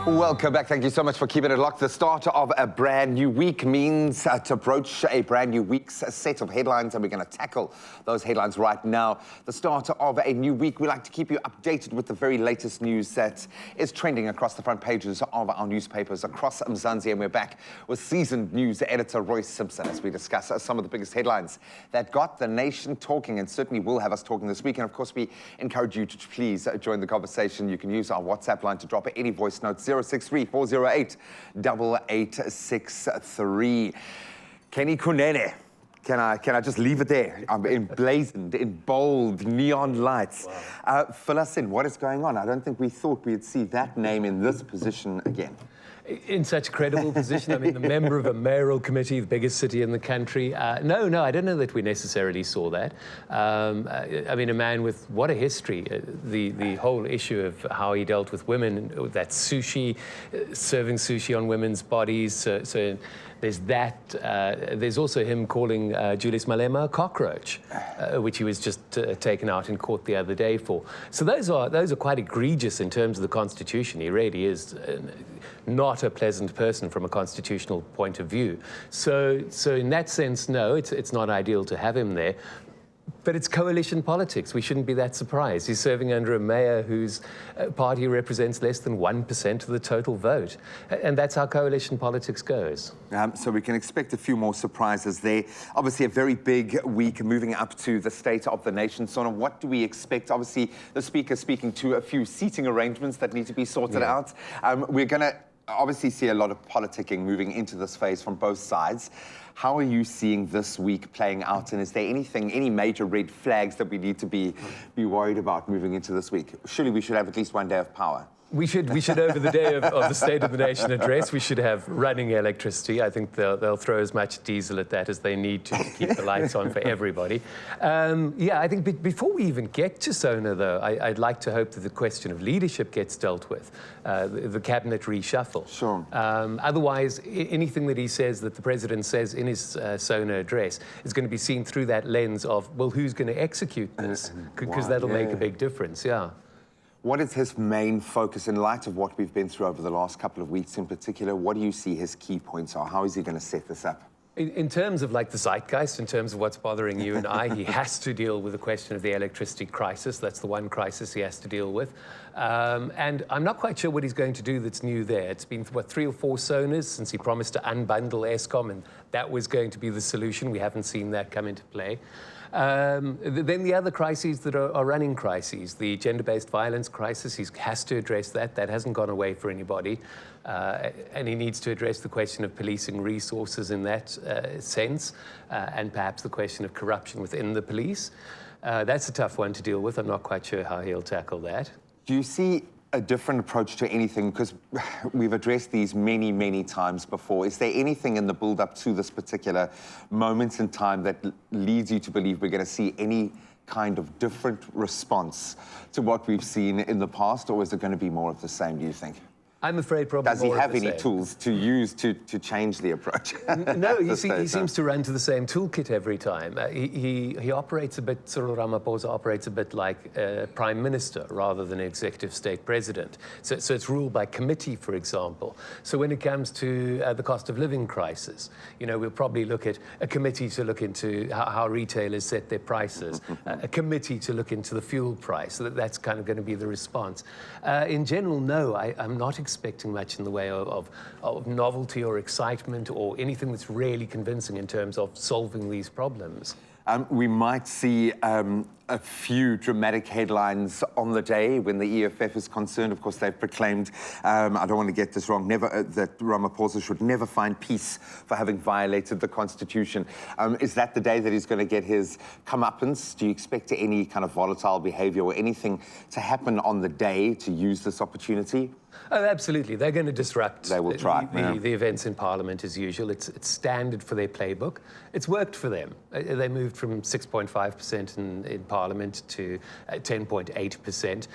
Welcome back. Thank you so much for keeping it locked. The start of a brand new week means to broach a brand new week's set of headlines, and we're going to tackle those headlines right now. The start of a new week, we like to keep you updated with the very latest news that is trending across the front pages of our newspapers across Mzansi, and we're back with seasoned news editor Roi Simpson as we discuss some of the biggest headlines that got the nation talking and certainly will have us talking this week. And of course, we encourage you to please join the conversation. You can use our WhatsApp line to drop any voice notes, 063-408-8863. Kenny Kunene. Can I just leave it there? I'm emblazoned in bold neon lights. Wow. Fill us in. What is going on? I don't think we thought we'd see that name in this position again. In such a credible position. I mean, the member of a mayoral committee, the biggest city in the country. No, I don't know that we necessarily saw that. I mean, a man with what a history. The whole issue of how he dealt with women, that sushi, serving sushi on women's bodies. So there's that. There's also him calling Julius Malema a cockroach, which he was just taken out in court the other day for. So those are quite egregious in terms of the Constitution. He really is not a pleasant person from a constitutional point of view. So in that sense, no, it's not ideal to have him there. But it's coalition politics. We shouldn't be that surprised. He's serving under a mayor whose party represents less than 1% of the total vote. And that's how coalition politics goes. So we can expect a few more surprises there. Obviously, a very big week moving up to the State of the Nation. So what do we expect? Obviously, the Speaker speaking to a few seating arrangements that need to be sorted out. We're going to obviously see a lot of politicking moving into this phase from both sides. How are you seeing this week playing out? And is there any major red flags that we need to be worried about moving into this week? Surely we should have at least one day of power. We should over the day of the State of the Nation address, we should have running electricity. I think they'll throw as much diesel at that as they need to keep the lights on for everybody. I think before we even get to SONA, though, I'd like to hope that the question of leadership gets dealt with, the cabinet reshuffle. Sure. Otherwise, anything that he says, that the president says in his SONA address, is going to be seen through that lens of, well, who's going to execute this? Because that'll make a big difference, yeah. What is his main focus in light of what we've been through over the last couple of weeks in particular? What do you see his key points are? How is he going to set this up? In terms of like the zeitgeist, in terms of what's bothering you and I, he has to deal with the question of the electricity crisis. That's the one crisis he has to deal with. And I'm not quite sure what he's going to do that's new there. It's been, 3 or 4 SONAs since he promised to unbundle Eskom, and that was going to be the solution. We haven't seen that come into play. Then the other crises that are running crises, the gender-based violence crisis, he has to address that. That hasn't gone away for anybody. And he needs to address the question of policing resources in that sense, and perhaps the question of corruption within the police. That's a tough one to deal with. I'm not quite sure how he'll tackle that. Do you see a different approach to anything? Because we've addressed these many, many times before. Is there anything in the build-up to this particular moment in time that leads you to believe we're going to see any kind of different response to what we've seen in the past, or is it going to be more of the same, do you think? I'm afraid probably Does he have any tools to use to change the approach? No, he seems to run to the same toolkit every time. He operates a bit, Cyril Ramaphosa operates a bit like a prime minister rather than an executive state president. So it's ruled by committee, for example. So when it comes to the cost of living crisis, we'll probably look at a committee to look into how retailers set their prices, a committee to look into the fuel price. So that's kind of going to be the response. In general, no, I'm not expecting much in the way of novelty or excitement or anything that's really convincing in terms of solving these problems. We might see a few dramatic headlines on the day when the EFF is concerned. Of course, they've proclaimed, I don't want to get this wrong, that Ramaphosa should never find peace for having violated the Constitution. Is that the day that he's going to get his comeuppance? Do you expect any kind of volatile behavior or anything to happen on the day to use this opportunity? Oh, absolutely. They're going to disrupt the events in Parliament as usual. It's standard for their playbook. It's worked for them. They moved from 6.5% in Parliament to 10.8%.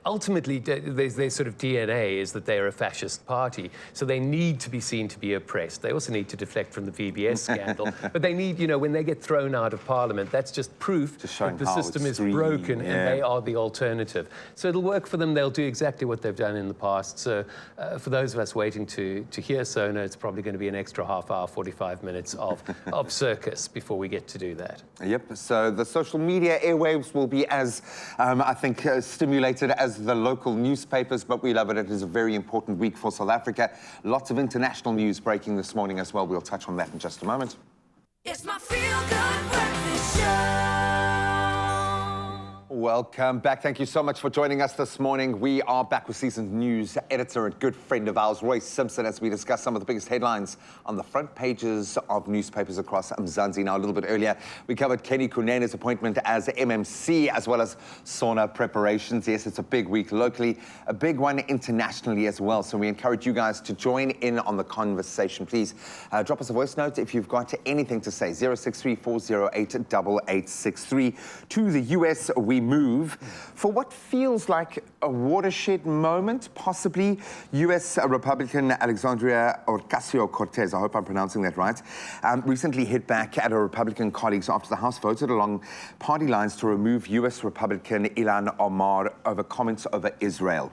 ultimately, their sort of DNA is that they're a fascist party, so they need to be seen to be oppressed. They also need to deflect from the VBS scandal, but they need, when they get thrown out of Parliament, that's just proof that the system is broken and they are the alternative. So it'll work for them. They'll do exactly what they've done in the past. So for those of us waiting to hear Sona, it's probably going to be an extra half hour, 45 minutes of circus before we get to do that. Yep, so the social media airwaves will be as, I think, stimulated as the local newspapers, but we love it. It is a very important week for South Africa. Lots of international news breaking this morning as well. We'll touch on that in just a moment. It's my feel-good breakfast show. Welcome back. Thank you so much for joining us this morning. We are back with seasoned news editor and good friend of ours, Roi Simpson, as we discuss some of the biggest headlines on the front pages of newspapers across Mzansi. Now, a little bit earlier, we covered Kenny Kunene's appointment as MMC, as well as sauna preparations. Yes, it's a big week locally, a big one internationally as well. So we encourage you guys to join in on the conversation. Please drop us a voice note if you've got anything to say. 063-408-8863. To the US, we move for what feels like a watershed moment, possibly. U.S. Republican Alexandria Ocasio-Cortez, I hope I'm pronouncing that right, recently hit back at her Republican colleagues after the House voted along party lines to remove U.S. Republican Ilhan Omar over comments over Israel.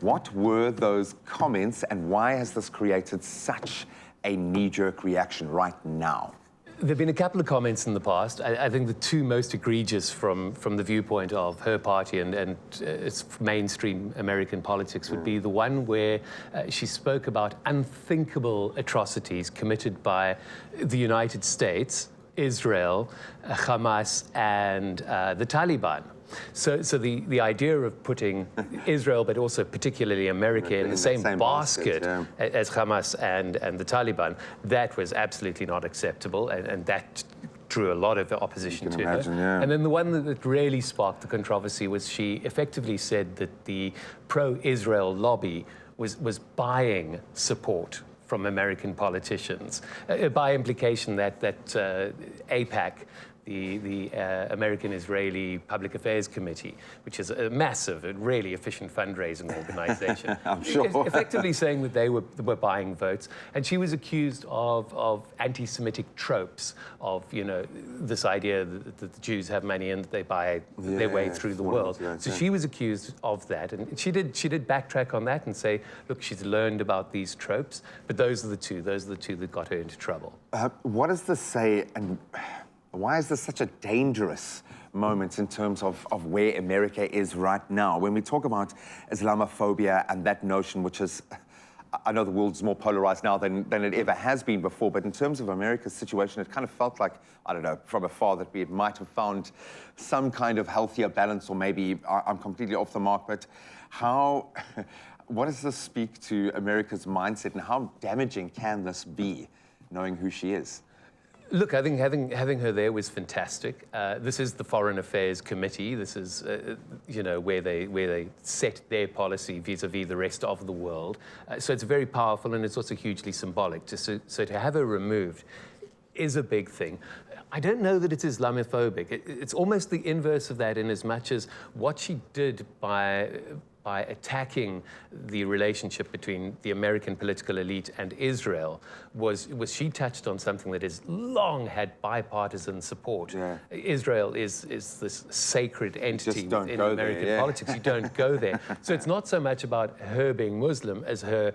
What were those comments, and why has this created such a knee-jerk reaction right now? There have been a couple of comments in the past. I think the two most egregious from the viewpoint of her party and its mainstream American politics would be the one where she spoke about unthinkable atrocities committed by the United States, Israel, Hamas, and the Taliban. So the idea of putting Israel, but also particularly America, in the same basket as Hamas and the Taliban, that was absolutely not acceptable, and that drew a lot of opposition to her. Yeah. And then the one that really sparked the controversy was she effectively said that the pro-Israel lobby was buying support from American politicians, by implication that AIPAC, the American-Israeli Public Affairs Committee, which is a massive and really efficient fundraising organization. I'm sure. Effectively saying that they were buying votes. And she was accused of anti-Semitic tropes, of, this idea that the Jews have money and that they buy their way through the world. So she was accused of that. And she did backtrack on that and say, look, she's learned about these tropes, but those are the two that got her into trouble. What does this say, and why is this such a dangerous moment in terms of where America is right now? When we talk about Islamophobia and that notion, which is, I know the world's more polarized now than it ever has been before, but in terms of America's situation, it kind of felt like, I don't know, from afar, that we might have found some kind of healthier balance, or maybe I'm completely off the mark, but what does this speak to America's mindset, and how damaging can this be, knowing who she is? Look, I think having her there was fantastic. This is the Foreign Affairs Committee. This is, where they set their policy vis-a-vis the rest of the world. So it's very powerful, and it's also hugely symbolic. So to have her removed is a big thing. I don't know that it's Islamophobic. It's almost the inverse of that, in as much as what she did by attacking the relationship between the American political elite and Israel was she touched on something that has long had bipartisan support. Yeah. Israel is this sacred entity in American politics. You don't go there. So it's not so much about her being Muslim as her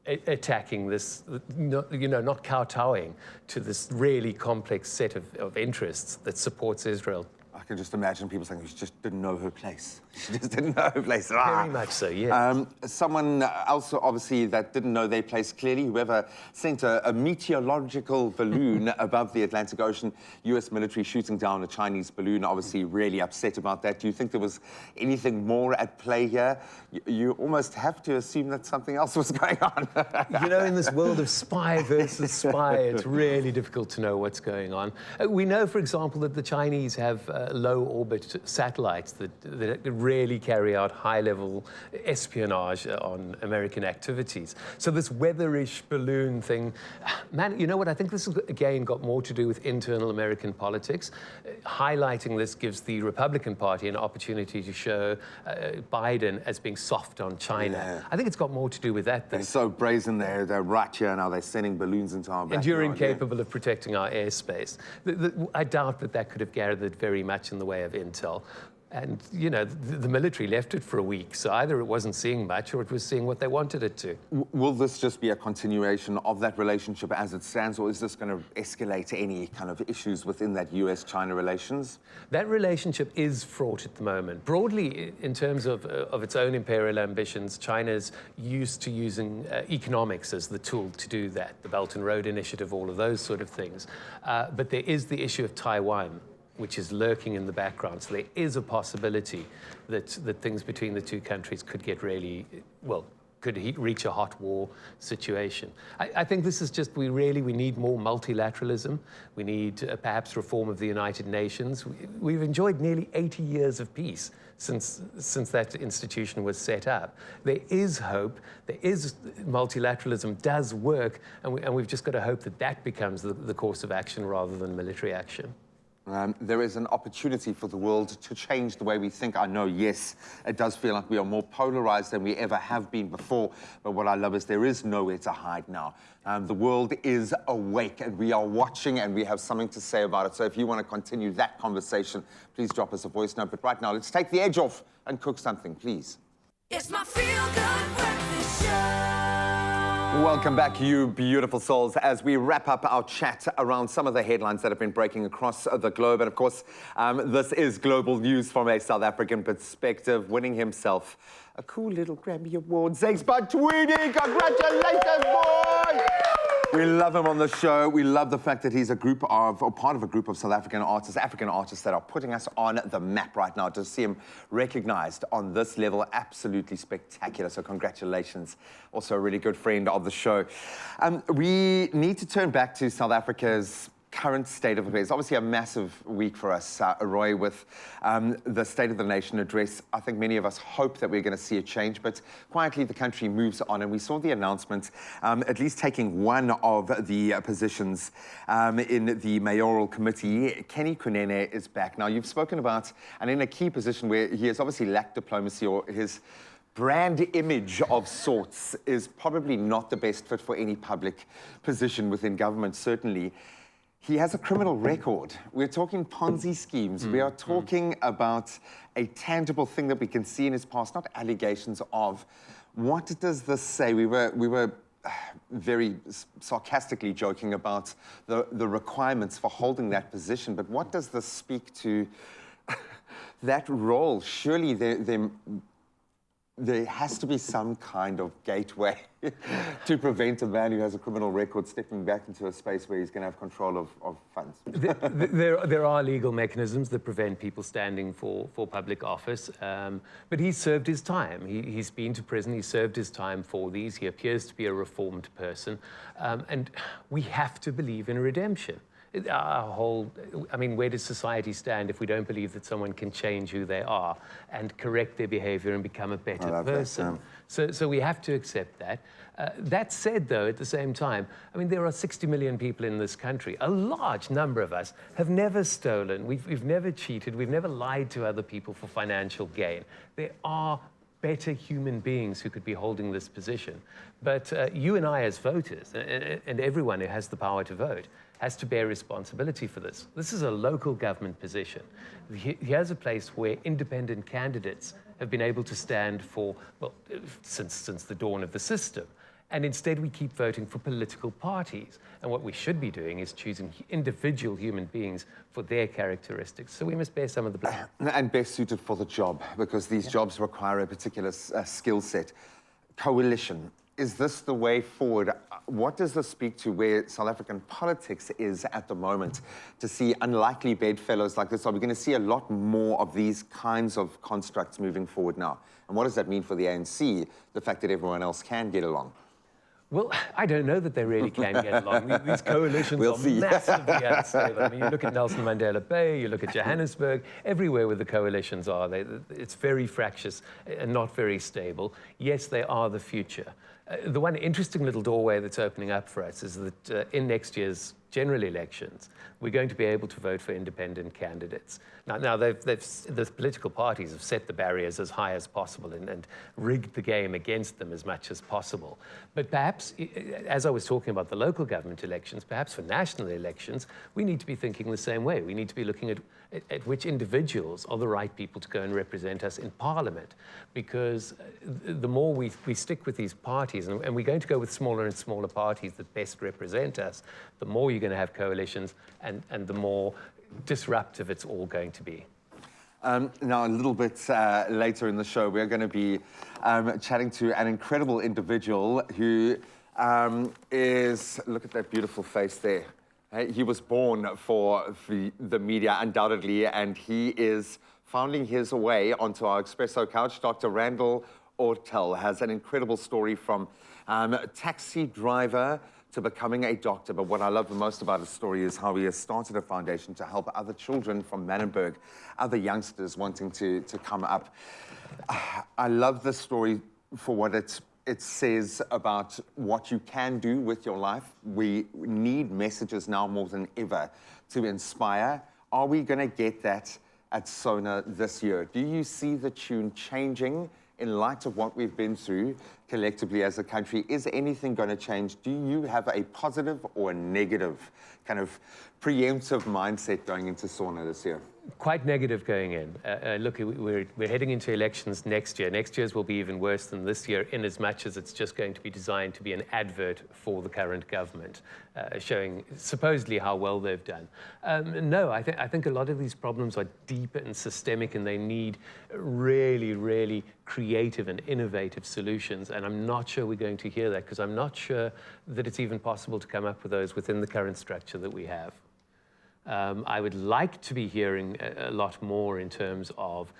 attacking this, not kowtowing to this really complex set of interests that supports Israel. I can just imagine people saying she just didn't know her place. She just didn't know her place. Very much so, yeah. Someone else, obviously, that didn't know their place clearly, whoever sent a meteorological balloon above the Atlantic Ocean, US military shooting down a Chinese balloon, obviously really upset about that. Do you think there was anything more at play here? You almost have to assume that something else was going on. In this world of spy versus spy, it's really difficult to know what's going on. We know, for example, that the Chinese have low-orbit satellites that really carry out high-level espionage on American activities. So this weatherish balloon thing, man, you know what? I think this, again, got more to do with internal American politics. Highlighting this gives the Republican Party an opportunity to show Biden as being soft on China. Yeah. I think it's got more to do with that. They're so brazen. They're right here now. They're sending balloons into our backyard. And you're incapable of protecting our airspace. I doubt that could have gathered very much in the way of intel. And, you know, the military left it for a week, so either it wasn't seeing much or it was seeing what they wanted it to. Will this just be a continuation of that relationship as it stands, or is this going to escalate any kind of issues within that US-China relations? That relationship is fraught at the moment. Broadly, in terms of its own imperial ambitions, China's used to using economics as the tool to do that, the Belt and Road Initiative, all of those sort of things. But there is the issue of Taiwan, which is lurking in the background. So there is a possibility that things between the two countries could get really, well, could reach a hot war situation. I think this is just, we need more multilateralism. We need perhaps reform of the United Nations. We've enjoyed nearly 80 years of peace since that institution was set up. There is hope, multilateralism does work, and we've just got to hope that becomes the course of action rather than military action. There is an opportunity for the world to change the way we think. I know, yes, it does feel like we are more polarized than we ever have been before, but what I love is there is nowhere to hide now. The world is awake, and we are watching, and we have something to say about it. So if you want to continue that conversation, please drop us a voice note. But right now, let's take the edge off and cook something, please. It's my feel-good breakfast show. Welcome back, you beautiful souls, as we wrap up our chat around some of the headlines that have been breaking across the globe. And of course, this is global news from a South African perspective, winning himself a cool little Grammy Award. Thanks, Bud Tweedy. Congratulations, boy! We love him on the show. We love the fact that he's part of a group of South African artists, African artists that are putting us on the map right now. To see him recognized on this level, absolutely spectacular. So congratulations. Also a really good friend of the show. We need to turn back to South Africa's current state of affairs. Obviously a massive week for us, Roi, with the State of the Nation address. I think many of us hope that we're going to see a change, but quietly the country moves on, and we saw the announcement, at least taking one of the positions in the mayoral committee. Kenny Kunene is back. Now, you've spoken about, and in a key position where he has obviously lacked diplomacy, or his brand image of sorts is probably not the best fit for any public position within government, certainly. He has a criminal record. We're talking Ponzi schemes. We are talking about a tangible thing that we can see in his past, not allegations of. What does this say? We were very sarcastically joking about the requirements for holding that position, but what does this speak to that role? Surely there has to be some kind of gateway to prevent a man who has a criminal record stepping back into a space where he's going to have control of funds. There are legal mechanisms that prevent people standing for public office, but he's served his time. He's been to prison, he's served his time for these. He appears to be a reformed person, and we have to believe in redemption. Where does society stand if we don't believe that someone can change who they are and correct their behavior and become a better person? So we have to accept that. That said, though, at the same time, there are 60 million people in this country. A large number of us have never stolen. We've never cheated. We've never lied to other people for financial gain. There are better human beings who could be holding this position. But you and I as voters, and everyone who has the power to vote, has to bear responsibility for this. This is a local government position. Here's a place where independent candidates have been able to stand for, well, since the dawn of the system. And instead we keep voting for political parties. And what we should be doing is choosing individual human beings for their characteristics. So we must bear some of the blame. And best suited for the job, because these jobs require a particular skill set. Coalition. Is this the way forward? What does this speak to where South African politics is at the moment to see unlikely bedfellows like this? Are we going to see a lot more of these kinds of constructs moving forward now? And what does that mean for the ANC, the fact that everyone else can get along? Well, I don't know that they really can get along. These coalitions We'll are see. massively unstable. I mean, you look at Nelson Mandela Bay, you look at Johannesburg, everywhere where the coalitions are, it's very fractious and not very stable. Yes, they are the future. The one interesting little doorway that's opening up for us is that in next year's general elections, we're going to be able to vote for independent candidates. Now the political parties have set the barriers as high as possible and rigged the game against them as much as possible. But perhaps, as I was talking about the local government elections, perhaps for national elections, we need to be thinking the same way. We need to be looking at which individuals are the right people to go and represent us in Parliament. Because the more we stick with these parties, and we're going to go with smaller and smaller parties that best represent us, the more you're going to have coalitions and the more disruptive it's all going to be. Now, a little bit later in the show, we're going to be chatting to an incredible individual who is, look at that beautiful face there. He was born for the media, undoubtedly, and he is finding his way onto our Expresso couch. Dr. Randall Ortel has an incredible story from taxi driver to becoming a doctor. But what I love the most about his story is how he has started a foundation to help other children from Manenberg, other youngsters wanting to come up. I love this story for what it says about what you can do with your life. We need messages now more than ever to inspire. Are we going to get that at SONA this year? Do you see the tune changing in light of what we've been through collectively as a country? Is anything going to change? Do you have a positive or a negative kind of preemptive mindset going into SONA this year? Quite negative going in. Look, we're heading into elections next year. Next year's will be even worse than this year, in as much as it's just going to be designed to be an advert for the current government, showing supposedly how well they've done. No, I think a lot of these problems are deep and systemic, and they need really, really creative and innovative solutions. And I'm not sure we're going to hear that, because I'm not sure that it's even possible to come up with those within the current structure that we have. I would like to be hearing a lot more in terms of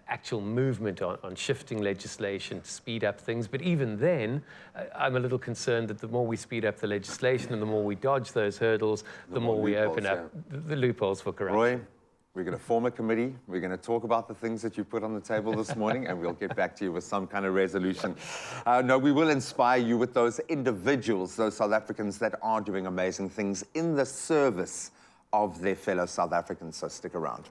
actual movement on shifting legislation to speed up things. But even then, I'm a little concerned that the more we speed up the legislation and the more we dodge those hurdles, the more we open up the loopholes for corruption. Roy, we're going to form a committee. We're going to talk about the things that you put on the table this morning, and we'll get back to you with some kind of resolution. No, we will inspire you with those individuals, those South Africans that are doing amazing things in the service of their fellow South Africans, so stick around.